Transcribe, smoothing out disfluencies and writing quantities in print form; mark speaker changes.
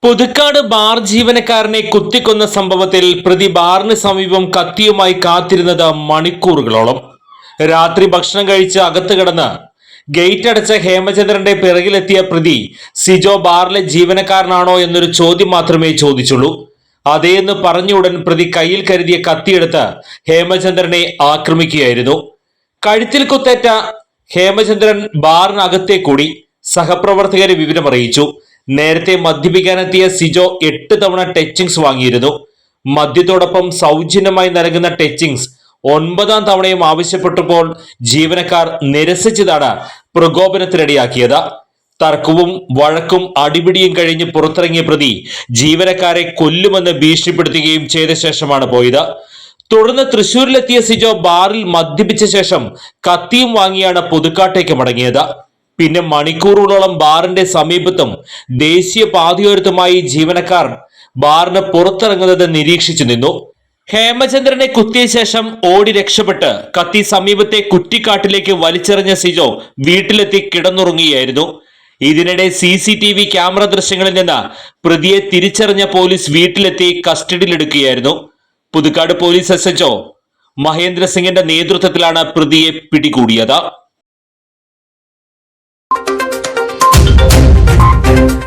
Speaker 1: Puthukkad bar ജീവനക്കാരനെ കുത്തിക്കൊന്ന സംഭവത്തിൽ പ്രതി ബാറിന് സമീപം കത്തിയുമായി കാത്തിരുന്നത് മണിക്കൂറുകളോളം. രാത്രി ഭക്ഷണം കഴിച്ച് അകത്ത് കിടന്ന് ഗേറ്റ് അടച്ച ഹേമചന്ദ്രന്റെ പിറകിലെത്തിയ പ്രതി സിജോ ബാറിലെ ജീവനക്കാരനാണോ എന്നൊരു ചോദ്യം മാത്രമേ ചോദിച്ചുള്ളൂ. അതേന്ന് പറഞ്ഞ ഉടൻ പ്രതി കയ്യിൽ കരുതിയ കത്തിയെടുത്ത് ഹേമചന്ദ്രനെ ആക്രമിക്കുകയായിരുന്നു. കഴുത്തിൽ കുത്തേറ്റ ഹേമചന്ദ്രൻ ബാറിനകത്തെ കൂടി സഹപ്രവർത്തകരെ വിവരമറിയിച്ചു. നേരത്തെ മദ്യപിക്കാനെത്തിയ സിജോ 8 തവണ ടച്ചിങ്സ് വാങ്ങിയിരുന്നു. മദ്യത്തോടൊപ്പം സൗജന്യമായി നൽകുന്ന ടച്ചിങ്സ് 9ാം തവണയും ആവശ്യപ്പെട്ടപ്പോൾ ജീവനക്കാർ നിരസിച്ചതാണ് പ്രകോപനത്തിനിടയാക്കിയത്. തർക്കവും വഴക്കും അടിപിടിയും കഴിഞ്ഞ് പുറത്തിറങ്ങിയ പ്രതി ജീവനക്കാരെ കൊല്ലുമെന്ന് ഭീഷണിപ്പെടുത്തുകയും ചെയ്ത ശേഷമാണ് പോയത്. തുടർന്ന് തൃശൂരിലെത്തിയ സിജോ ബാറിൽ മദ്യപിച്ച ശേഷം കത്തിയും വാങ്ങിയാണ് പുതുക്കാട്ടേക്ക് മടങ്ങിയത്. പിന്നെ മണിക്കൂറുകളോളം ബാറിന്റെ സമീപത്തും ദേശീയ പാതയോരത്തുമായി ജീവനക്കാർ ബാറിന് പുറത്തിറങ്ങുന്നത് നിരീക്ഷിച്ചു നിന്നു. ഹേമചന്ദ്രനെ കുത്തിയ ശേഷം ഓടി രക്ഷപ്പെട്ട് കത്തി സമീപത്തെ കുറ്റിക്കാട്ടിലേക്ക് വലിച്ചെറിഞ്ഞ സിജോ വീട്ടിലെത്തി കിടന്നുറങ്ങുകയായിരുന്നു. ഇതിനിടെ CCTV ക്യാമറ ദൃശ്യങ്ങളിൽ നിന്ന് പ്രതിയെ തിരിച്ചറിഞ്ഞ പോലീസ് വീട്ടിലെത്തി കസ്റ്റഡിയിലെടുക്കുകയായിരുന്നു. പുതുക്കാട് പോലീസ് SHO മഹേന്ദ്ര സിംഗിന്റെ നേതൃത്വത്തിലാണ് പ്രതിയെ പിടികൂടിയത്.